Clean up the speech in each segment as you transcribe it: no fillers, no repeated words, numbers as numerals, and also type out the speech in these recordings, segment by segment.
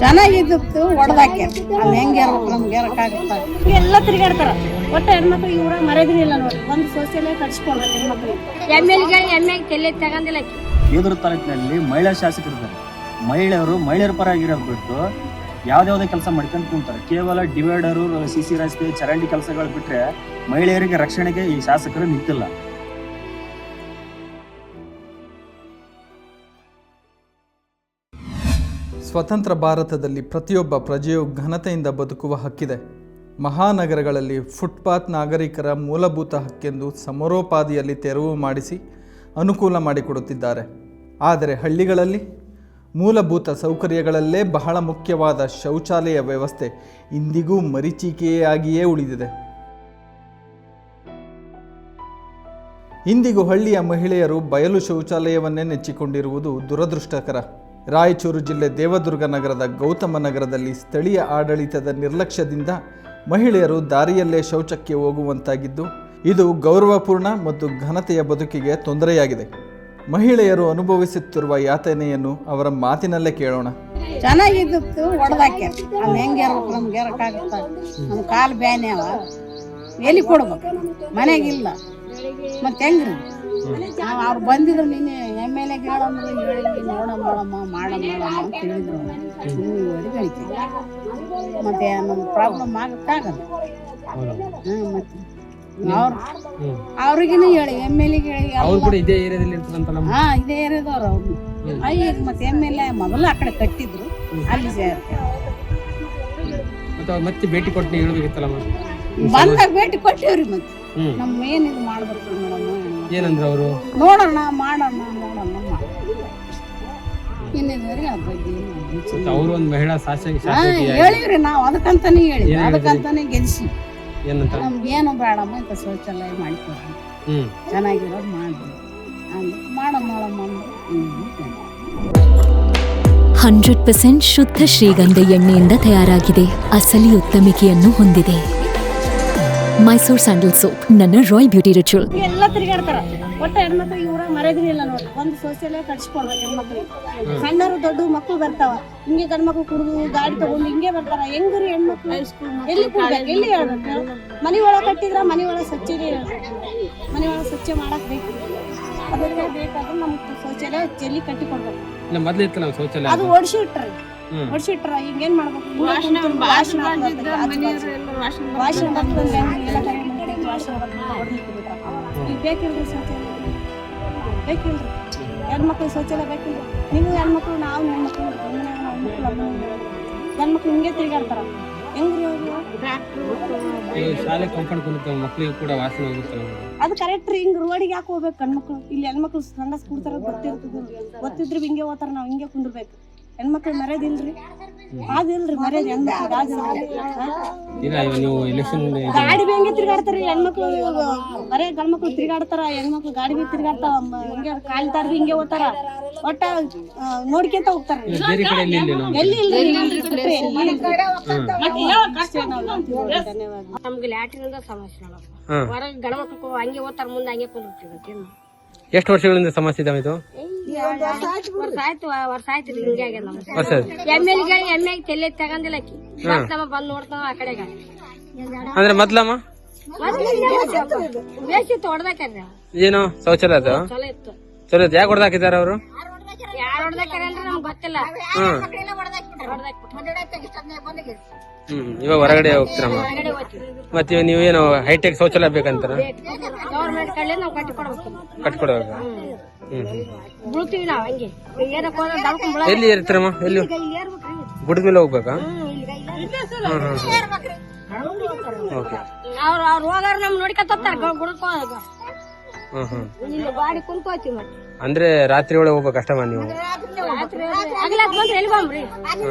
ಚೆನ್ನಾಗಿದ್ದು ಹೊಡೆದಾಕ್ಯಾರ ಅಲ್ಲಿ ಹೆಂಗೆ ಇರ್ಬೇಕು ನಮ್ಗೆ ಇರಕ್ಕಾಗುತ್ತಾ ಎಲ್ಲ ತಿರುಗಾಡ್ತಾರ ಒಟ್ಟು ಹೆಣ್ಮಕ್ಳು ಇವ್ರಾಗ ಮರ್ಯಾದಿಲ್ಲ ನೋಡಿ ಒಂದು ಸೋಸಿಯಲ್ ಕಟ್ಸ್ಕೊಂಡ್ರೆ ಹೆಣ್ಮಕ್ಳು ಎಮ್ಮೆ ತಲೆ ತಗೊಂಡಿಲ್ಲ ಬೀದರ್ ತಾಲೂಕಿನಲ್ಲಿ ಮಹಿಳಾ ಶಾಸಕರಿದ್ದಾರೆ. ಮಹಿಳೆಯರ ಪರ ಆಗಿರೋದು ಬಿಟ್ಟು ಯಾವ್ದಾವ್ದೇ ಕೆಲಸ ಮಾಡ್ಕೊಂಡು ಕುಂತಾರೆ. ಕೇವಲ ಡಿವೈಡರು, ಸಿಸಿ ರಸ್ತೆ, ಚರಂಡಿ ಕೆಲಸಗಳು ಬಿಟ್ರೆ ಮಹಿಳೆಯರಿಗೆ ರಕ್ಷಣೆಗೆ ಈ ಶಾಸಕರು ನಿಂತಿಲ್ಲ. ಸ್ವತಂತ್ರ ಭಾರತದಲ್ಲಿ ಪ್ರತಿಯೊಬ್ಬ ಪ್ರಜೆಯು ಘನತೆಯಿಂದ ಬದುಕುವ ಹಕ್ಕಿದೆ. ಮಹಾನಗರಗಳಲ್ಲಿ ಫುಟ್ಪಾತ್ ನಾಗರಿಕರ ಮೂಲಭೂತ ಹಕ್ಕೆಂದು ಸಮರೋಪಾದಿಯಲ್ಲಿ ತೆರವು ಮಾಡಿಸಿ ಅನುಕೂಲ ಮಾಡಿಕೊಡುತ್ತಿದ್ದಾರೆ. ಆದರೆ ಹಳ್ಳಿಗಳಲ್ಲಿ ಮೂಲಭೂತ ಸೌಕರ್ಯಗಳಲ್ಲೇ ಬಹಳ ಮುಖ್ಯವಾದ ಶೌಚಾಲಯ ವ್ಯವಸ್ಥೆ ಇಂದಿಗೂ ಮರೀಚಿಕೆಯಾಗಿಯೇ ಉಳಿದಿದೆ. ಇಂದಿಗೂ ಹಳ್ಳಿಯ ಮಹಿಳೆಯರು ಬಯಲು ಶೌಚಾಲಯವನ್ನೇ ನೆಚ್ಚಿಕೊಂಡಿರುವುದು ದುರದೃಷ್ಟಕರ. ರಾಯಚೂರು ಜಿಲ್ಲೆ ದೇವದುರ್ಗ ನಗರದ ಗೌತಮ ನಗರದಲ್ಲಿ ಸ್ಥಳೀಯ ಆಡಳಿತದ ನಿರ್ಲಕ್ಷ್ಯದಿಂದ ಮಹಿಳೆಯರು ದಾರಿಯಲ್ಲೇ ಶೌಚಕ್ಕೆ ಹೋಗುವಂತಾಗಿದ್ದು, ಇದು ಗೌರವಪೂರ್ಣ ಮತ್ತು ಘನತೆಯ ಬದುಕಿಗೆ ತೊಂದರೆಯಾಗಿದೆ. ಮಹಿಳೆಯರು ಅನುಭವಿಸುತ್ತಿರುವ ಯಾತನೆಯನ್ನು ಅವರ ಮಾತಿನಲ್ಲೇ ಕೇಳೋಣ. ಚೆನ್ನಾಗಿದ್ದು ಹೊಡೆದಾಕ್ಯಾರ ಅಲ್ಲಿ ಹೆಂಗೆ ಇರ್ಬೇಕು ನಮ್ಗೆ ಇರಕ್ಕಾಗುತ್ತಾ ನಮ್ಮ ಕಾಲು ಬ್ಯಾನೆ ಅವ ಎಲ್ಲಿ ಕೊಡ್ಬೇಕು ಮನೆಗಿಲ್ಲ ಮತ್ತೆ ಹೆಂಗ್ರಿ ನಾವು ಅವ್ರು ಬಂದಿದ್ರು ನೀನು ಎಮ್ ಎಲ್ ಎಗೆ ಹೇಳಂದ್ರೆ ಹೇಳಿ ನೋಡಮ್ಮ ಮಾಡಮ್ಮ ಅಂತ ಹೇಳಿದ್ರು. ಬೆಳಿತೀವಿ ಮತ್ತೆ ನಮ್ಮ ಪ್ರಾಬ್ಲಮ್ ಆಗಕ್ಕಾಗಲ್ಲ. ಮತ್ತೆ ಅವ್ರಿಗಿನ ಹೇಳಿ ಎಮ್ ಎಲ್ ಎಗೆ ಹೇಳಿ ಇದೇ ಏರಿಯಾದಲ್ಲಿ ಇರ್ತದಂತಲ್ಲ. ಇದೇ ಏರಿಯಾದವ್ರು ಅವ್ರು. ಈಗ ಮತ್ತೆ ಎಮ್ ಎಲ್ ಎ ಮೊದಲು ಆ ಕಡೆ ಕಟ್ಟಿದ್ರು ಅಲ್ಲಿ ಮತ್ತೆ ಭೇಟಿ ಕೊಟ್ಟು ಹೇಳ್ಬೇಕಿತ್ತಲ್ಲ. ಬಂದಾಗ ಭೇಟಿ ಕೊಟ್ಟಿವ್ರಿ. ಮತ್ತೆ ನಮ್ಮ ಏನ್ ಇದು ಮಾಡ್ಬೇಕು ಮೇಡಮ್ ಏನಂದ್ರ ಅವರು ನೋಡೋಣ ಮಾಡೋಣ ಇನ್ನಿದ್ವರೆಗೆ ಅವರು ಒಂದು ಮಹಿಳಾ ಹೇಳಿವ್ರಿ ನಾವು ಅದಕ್ಕಂತಾನೆ ಹೇಳಿ ಅದಕ್ಕಂತಾನೆ ಗೆಲ್ಸಿ ಏನಂತ ನಮ್ಗೆ ಏನು ಬೇಡಮ್ಮ ಅಂತ ಶೌಚಾಲಯ ಮಾಡಿಕೊಡ್ರಿ ಚೆನ್ನಾಗಿರೋದು ಮಾಡ್ರಿ ಮಾಡಮ್ಮ 100% ಶುದ್ಧ ಶ್ರೀಗಂಧ ಎಣ್ಣೆಯಿಂದ ತಯಾರಾಗಿದೆ. ಅಸಲಿ ಉತ್ತಮಿಕೆಯನ್ನು ಹೊಂದಿದೆ. ಮೈಸೂರು ಸ್ಯಾಂಡಲ್ ಸೋಪ್, ನನ್ನ ರಾಯಲ್ ಬ್ಯೂಟಿ ರಿಚುವಲ್. ಎಲ್ಲ ತಿರುಗಾಡ್ತಾರ ಒಟ್ಟು ಹೆಣ್ಮಕ್ಳು ಇವ್ರಾಗ ಮರ್ಯಾದಿಲ್ಲ ನೋಡಿ ಒಂದು ಸೋಸಿಯಲ್ ಕಟ್ಸ್ಕೊಡ್ಬೇಕು ಹೆಣ್ಮಕ್ಳು. ಸಣ್ಣರು ದೊಡ್ಡ ಮಕ್ಳು ಬರ್ತಾವ ಹಿಂಗೆ ಗಂಡ್ಮಕ್ಳು ಕುಡಿದು ಗಾಡಿ ತಗೊಂಡು ಹಿಂಗೆ ಬರ್ತಾರ. ಹೆಂಗ್ರಿ ಹೆಣ್ಮಕ್ಳು ಎಲ್ಲಿ ಕೊಡ್ಬೇಕು ಎಲ್ಲಿ ಹೇಳ್ಬೇಕು? ಮನೆ ಒಳಗೆ ಕಟ್ಟಿದ್ರ ಮನೆ ಒಳಗೆ ಮನೆ ಒಳಗೆ ಸ್ವಚ್ಛ ಮಾಡಕ್ ಬೇಕು. ಅದಕ್ಕೆ ಬೇಕಾದ್ರೆ ನಮ್ಗೆ ಶೌಚಾಲಯ ಜಲ್ಲಿ ಕಟ್ಟಿ ಕೊಡ್ಬೇಕು. ಅದು ಓಡಿಸಿಟ್ರಿ ಹಿಂಗೇನ್ ಮಾಡ್ಬೇಕು? ಬೇಕಿಲ್ರಿ ಶೌಚಾಲಯ ಬೇಕಿಲ್ರಿ ಹೆಣ್ಮಕ್ಳು ಶೌಚಾಲಯ ಬೇಕಿಲ್ರಿ. ನೀವು ಹೆಣ್ಮಕ್ಳು ನಾವು ಹೆಣ್ಮಕ್ಳು ಗಂಡ್ಮಕ್ಳು ಹಿಂಗೆ ತಿರುಗಾಡ್ತಾರ ಹೆಂಗ್ರಿ ಅವ್ರು? ಅದು ಕರೆಕ್ಟ್ ರೀ. ಹಿಂಗ್ ರೋಡಿಗೆ ಯಾಕೆ ಹೋಗ್ಬೇಕು ಗಂಡ್ಮಕ್ಳು? ಇಲ್ಲಿ ಹೆಣ್ಮಕ್ಳು ಸಂಡಸ್ ಕುಡ್ತಾರ ಗೊತ್ತಿದ್ರು ಹಿಂಗೆ ಹೋಗ್ತಾರ. ನಾವ್ ಹಿಂಗೆ ಕುಂದಿರ್ಬೇಕು. ಹೆಣ್ಮಕ್ಳು ಮರ್ಯಾದಿಲ್ರಿ ಅದಿಲ್ರಿ ಮರ್ಯಾದೆ ಹೆಣ್ಮಕ್ಳು ಗಾಡಿ ಹೆಂಗೆ ತಿರ್ಗಾಡ್ತಾರ ಹೆಣ್ಮಕ್ಳು. ಬರೇ ಗಂಡ್ಮಕ್ಳು ತಿರ್ಗಾಡ್ತಾರ, ಹೆಣ್ಮಕ್ಳು ಗಾಡಿ ಬಿ ತಿರ್ಗಾಡ್ತಾವ. ಹಿಂಗೆ ಕಾಲ್ತಾರ ಹಿಂಗೆ ಹೋಗ್ತಾರ. ಒಟ್ಟ ನೋಡ್ಕೊಂತ ಹೋಗ್ತಾರ. ನಮ್ಗೆ ಲ್ಯಾಟ್ರಿನ್ ಸಮಸ್ಯೆ ಹೊರಗೆ ಗಂಡ್ಮಕ್ಳು ಹಂಗೆ ಹೋಗ್ತಾರ, ಮುಂದೆ ಹಂಗೆ ಕುಂದಿರ್ತೀವಿ. ಎಷ್ಟು ವರ್ಷಗಳಿಂದ ಸಮಸ್ಯೆ ಇದಾವೆ ಇದು? ವರ್ಷ ಆಯ್ತು ಹಿಂಗೆ ಆಗ್ಯದ. ಎಮ್ಮೆ ತಲೆ ತಗೊಂಡಿಲ್ಲ ಬಂದ್ ನೋಡ್ತಾವ ಆ ಕಡೆಗ. ಅಂದ್ರೆ ಮೊದ್ಲಮ್ಮ ಬೇಸಿತ್ತು ಹೊಡ್ದಾಕ್ಯಾರ. ಏನು ಶೌಚಾಲಯ ಅದು ಚಲೋ ಇತ್ತು. ಚಲೋ ಇತ್ತು. ಯಾಕೆ ಹೊಡೆದಾಕಿದಾರ ಅವರು? ಯಾರು ಹೊಡ್ದಾಕ್ಯಾರಲ್ರಿ ನಮ್ಗೆ ಗೊತ್ತಿಲ್ಲ. ಇವಾಗ ಹೊರಗಡೆ ಹೋಗ್ತೀರಮ್ಮ. ಮತ್ತೆ ನೀವೇನು ಹೈಟೆಕ್ ಶೌಚಾಲಯ ಬೇಕಂತಾರ? ಗೌರ್ಮೆಂಟ್ ಕಡೆ ನಾವು ಕಟ್ಟಿಕೊಡ್ಬೇಕು. ಕಟ್ಕೊಡ್ಬೇಕು. ಬೀಳ್ತೀವಿ ನಾವ್ ಹಂಗೆ. ಎಲ್ಲಿ ಇರ್ತೀರಮ್ಮ? ಎಲ್ಲಿ ಗುಡ್ಡ ಮೇಲೆ ಹೋಗ್ಬೇಕಾ? ಓಕೆ. ಅವ್ರು ಹೋಗಾರ ನಮ್ ನೋಡ್ಕೊತ ಗುಡ್ಕೋ ಗಾಡಿ ಕುಂತ್ಕೋತೀವಿ. ಮತ್ತೆ ಅಂದ್ರೆ ರಾತ್ರಿ ಒಳಗೆ ಹೋಗ್ಬೇಕು ಅಷ್ಟಮ್ಮ ನೀವು?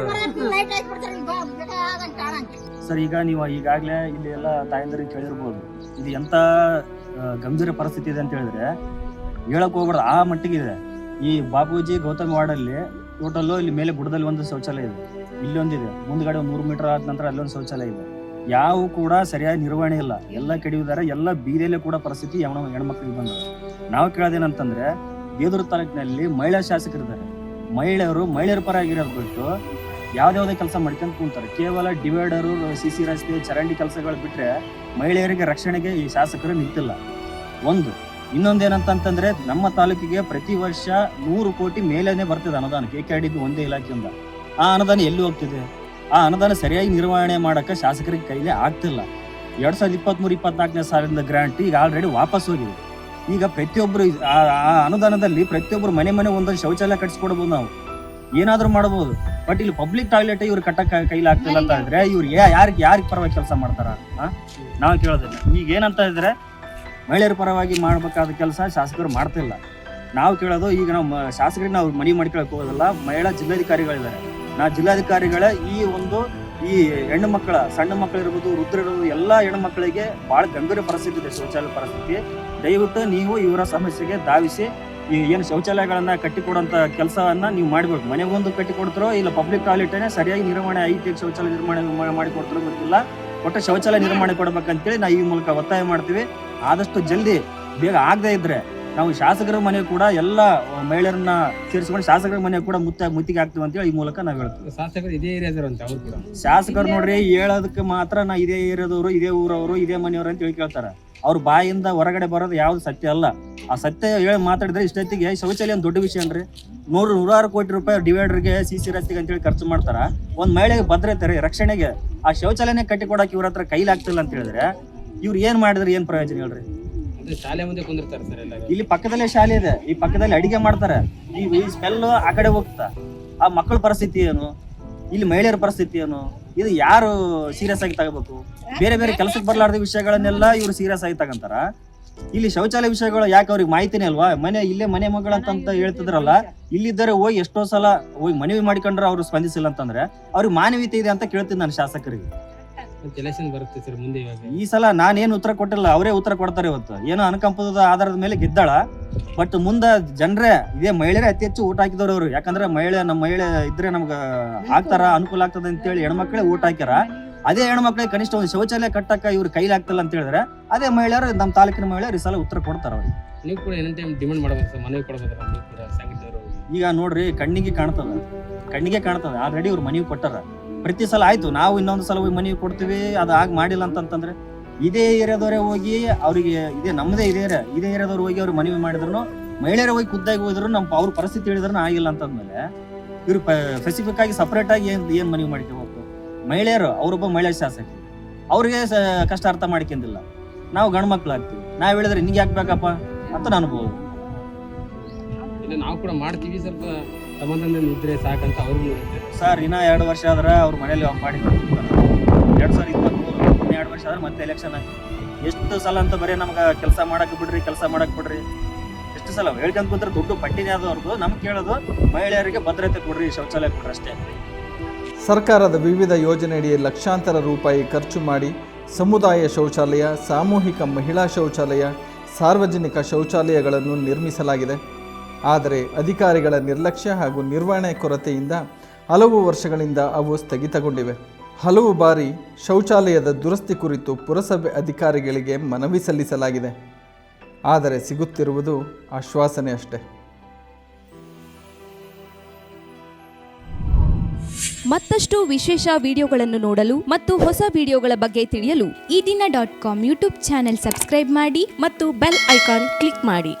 ಸರ್, ಈಗ ನೀವು ಈಗಾಗಲೇ ಇಲ್ಲಿ ಎಲ್ಲ ತಾಯಂದರಿಗೆ ಕೇಳಿರ್ಬೋದು, ಇದು ಎಂತ ಗಂಭೀರ ಪರಿಸ್ಥಿತಿ ಇದೆ ಅಂತ ಹೇಳಿದ್ರೆ ಹೇಳಕ್ ಹೋಗ್ಬಾರ್ದು, ಆ ಮಟ್ಟಿಗಿದೆ. ಈ ಬಾಪೂಜಿ ಗೌತಮ್ ವಾರ್ಡಲ್ಲಿ ಟೋಟಲ್ಲು ಇಲ್ಲಿ ಮೇಲೆ ಗುಡ್ಡದಲ್ಲಿ ಒಂದು ಶೌಚಾಲಯ ಇದೆ, ಇಲ್ಲೊಂದಿದೆ, ಮುಂದ್ಗಡೆ 100 ಮೀಟರ್ ಆದ ನಂತರ ಅಲ್ಲೊಂದು ಶೌಚಾಲಯ ಇದೆ. ಯಾವ ಕೂಡ ಸರಿಯಾಗಿ ನಿರ್ವಹಣೆ ಇಲ್ಲ, ಎಲ್ಲ ಕೆಡಿಯುವುದಾರೆ. ಎಲ್ಲ ಬೀದಿಯಲ್ಲೇ ಕೂಡ ಪರಿಸ್ಥಿತಿ ಹೆಣ್ಮಕ್ಳಿಗೆ ಬಂದವು. ನಾವು ಕೇಳೋದೇನಂತಂದ್ರೆ, ಬೀದರ್ ತಾಲೂಕಿನಲ್ಲಿ ಮಹಿಳಾ ಶಾಸಕರಿದ್ದಾರೆ. ಮಹಿಳೆಯರ ಪರ ಆಗಿರೋದು ಬಿಟ್ಟು ಯಾವ್ದಾವ್ದೇ ಕೆಲಸ ಮಾಡ್ಕೊಂತ ಕುಂತಾರೆ. ಕೇವಲ ಡಿವೈಡರು, CC ರಸ್ತೆ, ಚರಂಡಿ ಕೆಲಸಗಳು ಬಿಟ್ರೆ ಮಹಿಳೆಯರಿಗೆ ರಕ್ಷಣೆಗೆ ಈ ಶಾಸಕರು ನಿಂತಿಲ್ಲ. ಒಂದು ಇನ್ನೊಂದೇನಂತಂದ್ರೆ ನಮ್ಮ ತಾಲೂಕಿಗೆ ಪ್ರತಿ ವರ್ಷ 100 ಕೋಟಿ ಮೇಲೇನೆ ಬರ್ತದೆ ಅನುದಾನ KKRDB ಒಂದೇ ಇಲಾಖೆಯಿಂದ. ಆ ಅನುದಾನ ಎಲ್ಲಿ ಹೋಗ್ತಿದೆ? ಆ ಅನುದಾನ ಸರಿಯಾಗಿ ನಿರ್ವಹಣೆ ಮಾಡಕ್ಕೆ ಶಾಸಕರಿಗೆ ಕೈಲಿ ಆಗ್ತಿಲ್ಲ. 2023-24 ಸಾಲಿನ ಗ್ರಾಂಟ್ ಈಗ ಆಲ್ರೆಡಿ ವಾಪಸ್ ಹೋಗಿದೆ. ಈಗ ಪ್ರತಿಯೊಬ್ಬರು ಆ ಅನುದಾನದಲ್ಲಿ ಪ್ರತಿಯೊಬ್ಬರು ಮನೆ ಒಂದೊಂದು ಶೌಚಾಲಯ ಕಟ್ಸ್ಕೊಡ್ಬೋದು, ನಾವು ಏನಾದ್ರೂ ಮಾಡಬಹುದು. ಬಟ್ ಇಲ್ಲಿ ಪಬ್ಲಿಕ್ ಟಾಯ್ಲೆಟ್ ಇವ್ರು ಕಟ್ಟಕ್ಕೆ ಕೈಲಿ ಆಗ್ತಿಲ್ಲ ಅಂತ ಇದ್ರೆ ಇವ್ರು ಯಾರಿಗೆ ಪರವಾಗಿ ಕೆಲಸ ಮಾಡ್ತಾರ? ನಾವು ಕೇಳೋದಿಲ್ಲ. ಈಗ ಏನಂತ ಇದ್ರೆ ಮಹಿಳೆಯರ ಪರವಾಗಿ ಮಾಡ್ಬೇಕಾದ ಕೆಲಸ ಶಾಸಕರು ಮಾಡ್ತಿಲ್ಲ. ನಾವು ಕೇಳೋದು, ಈಗ ನಾವು ಶಾಸಕರಿಗೆ ನಾವು ಮನವಿ ಮಾಡ್ಕೊಳಕ್ ಹೋಗೋದಲ್ಲ, ಮಹಿಳಾ ಜಿಲ್ಲಾಧಿಕಾರಿಗಳಿದ್ದಾರೆ. ನಾ ಜಿಲ್ಲಾಧಿಕಾರಿಗಳ ಈ ಹೆಣ್ಣು ಮಕ್ಕಳ, ಸಣ್ಣ ಮಕ್ಕಳು ಇರ್ಬೋದು, ವೃದ್ಧರು ಇರ್ಬೋದು, ಎಲ್ಲ ಹೆಣ್ಣು ಮಕ್ಕಳಿಗೆ ಬಹಳ ಗಂಭೀರ ಪರಿಸ್ಥಿತಿ ಇದೆ, ಶೌಚಾಲಯ ಪರಿಸ್ಥಿತಿ. ದಯವಿಟ್ಟು ನೀವು ಇವರ ಸಮಸ್ಯೆಗೆ ಧಾವಿಸಿ ಈ ಏನು ಶೌಚಾಲಯಗಳನ್ನ ಕಟ್ಟಿಕೊಡುವಂತ ಕೆಲಸವನ್ನ ನೀವು ಮಾಡ್ಬೇಕು. ಮನೆಗೊಂದು ಕಟ್ಟಿಕೊಡ್ತಾರೋ ಇಲ್ಲ ಪಬ್ಲಿಕ್ ಟಾಯ್ಲೆಟ್ನೇ ಸರಿಯಾಗಿ ನಿರ್ವಹಣೆ, ಹೈಟೆಕ್ ಶೌಚಾಲಯ ನಿರ್ಮಾಣ ಮಾಡಿಕೊಡ್ತಾರೋ ಗೊತ್ತಿಲ್ಲ. ಒಟ್ಟು ಶೌಚಾಲಯ ನಿರ್ಮಾಣ ಕೊಡ್ಬೇಕಂತೇಳಿ ನಾವು ಈ ಮೂಲಕ ಒತ್ತಾಯ ಮಾಡ್ತೀವಿ. ಆದಷ್ಟು ಜಲ್ದಿ ಬೇಗ ಆಗದೆ ಇದ್ರೆ ನಾವು ಶಾಸಕರ ಮನೆ ಕೂಡ ಎಲ್ಲ ಮಹಿಳೆಯರನ್ನ ಸೇರಿಸ್ಕೊಂಡು ಶಾಸಕರ ಮನೆ ಕೂಡ ಮುತ್ತಿಗೆ ಆಗ್ತೀವಿ ಅಂತೇಳಿ ಈ ಮೂಲಕ ನಾವು ಹೇಳ್ತೀವಿ. ಶಾಸಕರು ಇದೇ ಏರಿಯಾದವರು ಅಂತ ಅವ್ರು ಕೂಡ ಶಾಸಕರು ನೋಡ್ರಿ ಹೇಳೋದಕ್ಕೆ ಮಾತ್ರ ನಾ ಇದೇ ಏರಿಯಾದವರು, ಇದೇ ಊರವರು, ಇದೇ ಮನೆಯವರು ಅಂತ ಹೇಳಿ ಕೇಳ್ತಾರೆ. ಅವ್ರ ಬಾಯಿಂದ ಹೊರಗಡೆ ಬರೋದು ಯಾವ್ದು ಸತ್ಯ ಅಲ್ಲ. ಆ ಸತ್ಯ ಹೇಳಿ ಮಾತಾಡಿದ್ರೆ ಇಷ್ಟೊತ್ತಿಗೆ ಶೌಚಾಲಯ ದೊಡ್ಡ ವಿಷಯ ಅನ್ರಿ. 100-106 ಕೋಟಿ ರೂಪಾಯಿ ಡಿವೈಡರ್ಗೆ, CC ರಸ್ತೆಗೆ ಅಂತೇಳಿ ಖರ್ಚು ಮಾಡ್ತಾರ. ಒಂದ್ ಮಹಿಳೆಗೆ ಭದ್ರತೆ ರಕ್ಷಣೆಗೆ ಆ ಶೌಚಾಲಯನೇ ಕಟ್ಟಿಕೊಡಕ್ಕೆ ಇವ್ರ ಹತ್ರ ಕೈಲಾಗ್ತಿಲ್ಲ ಅಂತ ಹೇಳಿದ್ರೆ ಇವ್ರು ಏನ್ ಮಾಡಿದ್ರೆ ಏನ್ ಪ್ರಯೋಜನ ಹೇಳ್ರಿ? ಶಾಲೆ ಮುಂದೆ ಕುಂದಿರ್ತಾರೆ ಸರ್ ಎಲ್ಲ. ಇಲ್ಲಿ ಪಕ್ಕದಲ್ಲೇ ಶಾಲೆ ಇದೆ, ಈ ಪಕ್ಕದಲ್ಲಿ ಅಡಿಗೆ ಮಾಡ್ತಾರೆ. ಈ ಸ್ಮೆಲ್ ಆ ಕಡೆ ಹೋಗ್ತಾ. ಆ ಮಕ್ಕಳ ಪರಿಸ್ಥಿತಿ ಏನು? ಇಲ್ಲಿ ಮಹಿಳೆಯರ ಪರಿಸ್ಥಿತಿ ಏನು? ಇದು ಯಾರು ಸೀರಿಯಸ್ ಆಗಿ ತಗೋಬೇಕು? ಬೇರೆ ಬೇರೆ ಕೆಲಸಕ್ಕೆ ಬರ್ಲಾರ್ದ ವಿಷಯಗಳನ್ನೆಲ್ಲ ಇವ್ರು ಸೀರಿಯಸ್ ಆಗಿ ತಗೊಂತಾರ. ಇಲ್ಲಿ ಶೌಚಾಲಯ ವಿಷಯಗಳು ಯಾಕೆ ಅವ್ರಿಗೆ ಮಾಹಿತಿನೇ ಅಲ್ವಾ? ಇಲ್ಲೇ ಮನೆ ಮಗಳಂತ ಹೇಳ್ತಿದ್ರಲ್ಲ, ಇಲ್ಲಿದ್ದರೆ ಹೋಗಿ ಎಷ್ಟೋ ಸಲ ಹೋಗಿ ಮನವಿ ಮಾಡಿಕೊಂಡ್ರೆ ಅವ್ರು ಸ್ಪಂದಿಸಿಲ್ಲ ಅಂತಂದ್ರೆ ಅವ್ರಿಗೆ ಮಾನವೀಯತೆ ಇದೆ ಅಂತ ಕೇಳ್ತೀನಿ ನಾನು ಶಾಸಕರಿಗೆ. ಎಲೆಕ್ಷನ್ ಬರುತ್ತೆ ಸರ್ ಮುಂದೆ. ಈ ಸಲ ನಾನೇನು ಉತ್ತರ ಕೊಟ್ಟಿಲ್ಲ, ಅವರೇ ಉತ್ತರ ಕೊಡ್ತಾರೆ. ಇವತ್ತು ಏನೋ ಅನುಕಂಪದ ಆಧಾರದ ಮೇಲೆ ಗೆದ್ದಾಳ. ಬಟ್ ಮುಂದೆ ಜನರೇ ಇದೇ ಮಹಿಳೆಯರೇ ಅತಿ ಹೆಚ್ಚು ಓಟ್ ಹಾಕಿದವ್ರು ಅವರು. ಯಾಕಂದ್ರೆ ನಮ್ಮ ಮಹಿಳೆ ಇದ್ರೆ ನಮ್ಗೆ ಆಗ್ತಾರ, ಅನುಕೂಲ ಆಗ್ತದೆ ಅಂತೇಳಿ ಹೆಣ್ಮಕ್ಳೇ ಓಟ್ ಹಾಕ್ಯಾರ. ಅದೇ ಹೆಣ್ಮಕ್ಳಿಗೆ ಕನಿಷ್ಠ ಒಂದು ಶೌಚಾಲಯ ಕಟ್ಟಕ್ಕ ಇವ್ರು ಕೈಲಾಗ್ತಿಲ್ಲ ಅಂತ ಹೇಳಿದ್ರೆ ಅದೇ ಮಹಿಳೆಯರು, ನಮ್ಮ ತಾಲೂಕಿನ ಮಹಿಳೆಯರು ಈ ಸಲ ಉತ್ತರ ಕೊಡ್ತಾರ ಅವ್ರಿಗೆ. ನೀವು ಕೂಡ ಏನ್ ಟೈಮ್ ಡಿಮಾಂಡ್ ಮಾಡಬೇಕು ಸರ್, ಮನವಿ ಕೊಡಬೇಕು ನೀವು ಕೂಡ ಸಂಗೀತವರು. ಈಗ ನೋಡ್ರಿ, ಕಣ್ಣಿಗೆ ಕಾಣ್ತದೆ ಆಲ್ರೆಡಿ ಇವ್ರು ಮನವಿ ಕೊಟ್ಟಾರ. ಪ್ರತಿ ಸಲ ಆಯ್ತು ನಾವು ಇನ್ನೊಂದು ಸಲ ಹೋಗಿ ಮನವಿ ಕೊಡ್ತೀವಿ, ಅದು ಆಗ ಮಾಡಿಲ್ಲ ಅಂತಂದ್ರೆ ಇದೇ ಏರಿಯಾದವರೇ ಹೋಗಿ ಅವ್ರಿಗೆ ಇದೇ ನಮ್ಮದೇ ಇದೇ ಏರಿಯಾದವ್ರು ಹೋಗಿ ಅವ್ರು ಮನವಿ ಮಾಡಿದ್ರು, ಮಹಿಳೆಯರ ಹೋಗಿ ಖುದ್ದಾಗಿ ಹೋದ್ರು ಅವ್ರ ಪರಿಸ್ಥಿತಿ ಹೇಳಿದ್ರು ಆಗಿಲ್ಲ ಅಂತಂದ್ಮೇಲೆ ಇವ್ರು ಸ್ಪೆಸಿಫಿಕ್ ಆಗಿ ಸಪರೇಟ್ ಆಗಿ ಏನ್ ಮನವಿ ಮಾಡಿದ್ದೇವೆ? ಮಹಿಳೆಯರು, ಅವರೊಬ್ಬ ಮಹಿಳಾ ಶಾಸಕಿ, ಅವ್ರಿಗೆ ಕಷ್ಟ ಅರ್ಥ ಮಾಡ್ಕೊಂಡಿಲ್ಲ. ನಾವು ಗಂಡು ಮಕ್ಳು ಆಗ್ತೀವಿ, ನಾವ್ ಹೇಳಿದ್ರೆ ನಿಂಗೆ ಯಾಕಬೇಕಪ್ಪ ಅಂತ ಅನ್ಬೋದು. ಇಲ್ಲ ನಾವು ಕೂಡ ಮಾಡ್ತೀವಿ, ಸ್ವಲ್ಪ ಸಮಾಧಾನ ಇದ್ರೆ ಸಾಕಂತ ಅವ್ರಿಗೂ ಸರ್. ಇನ್ನ 2 ವರ್ಷ ಆದ್ರೆ ಅವ್ರ ಮನೇಲಿ ಮಾಡಿ 2023 2 ವರ್ಷ ಆದ್ರೆ ಮತ್ತೆ ಎಲೆಕ್ಷನ್ ಆಗಿ ಎಷ್ಟು ಸಲ ಅಂತ ಬರೀ ನಮ್ಗೆ ಕೆಲಸ ಮಾಡಕ್ ಬಿಡ್ರಿ ಎಷ್ಟು ಸಲ ಹೇಳ್ಕೊಂಡ್ ಕೂತ್ರೆ ದುಡ್ಡು ಪಟ್ಟಿನೇ ಆದವ್ರದ್ದು. ನಮ್ಗೆ ಕೇಳೋದು ಮಹಿಳೆಯರಿಗೆ ಭದ್ರತೆ ಕೊಡ್ರಿ, ಶೌಚಾಲಯ ಕೊಡ್ರಿ ಅಷ್ಟೇ. ಸರ್ಕಾರದ ವಿವಿಧ ಯೋಜನೆಯಡಿ ಲಕ್ಷಾಂತರ ರೂಪಾಯಿ ಖರ್ಚು ಮಾಡಿ ಸಮುದಾಯ ಶೌಚಾಲಯ, ಸಾಮೂಹಿಕ ಮಹಿಳಾ ಶೌಚಾಲಯ, ಸಾರ್ವಜನಿಕ ಶೌಚಾಲಯಗಳನ್ನು ನಿರ್ಮಿಸಲಾಗಿದೆ. ಆದರೆ ಅಧಿಕಾರಿಗಳ ನಿರ್ಲಕ್ಷ್ಯ ಹಾಗೂ ನಿರ್ವಹಣೆ ಕೊರತೆಯಿಂದ ಹಲವು ವರ್ಷಗಳಿಂದ ಅವು ಸ್ಥಗಿತಗೊಂಡಿವೆ. ಹಲವು ಬಾರಿ ಶೌಚಾಲಯದ ದುರಸ್ತಿ ಕುರಿತು ಪುರಸಭೆ ಅಧಿಕಾರಿಗಳಿಗೆ ಮನವಿ ಸಲ್ಲಿಸಲಾಗಿದೆ. ಆದರೆ ಸಿಗುತ್ತಿರುವುದು ಆಶ್ವಾಸನೆ ಅಷ್ಟೇ. ಮತ್ತಷ್ಟು ವಿಶೇಷ ವಿಡಿಯೋಗಳನ್ನು ನೋಡಲು ಮತ್ತು ಹೊಸ ವಿಡಿಯೋಗಳ ಬಗ್ಗೆ ತಿಳಿಯಲು ಈ ದಿನ.com ಯೂಟ್ಯೂಬ್ ಚಾನೆಲ್ ಸಬ್ಸ್ಕ್ರೈಬ್ ಮಾಡಿ ಮತ್ತು ಬೆಲ್ ಐಕಾನ್ ಕ್ಲಿಕ್ ಮಾಡಿ.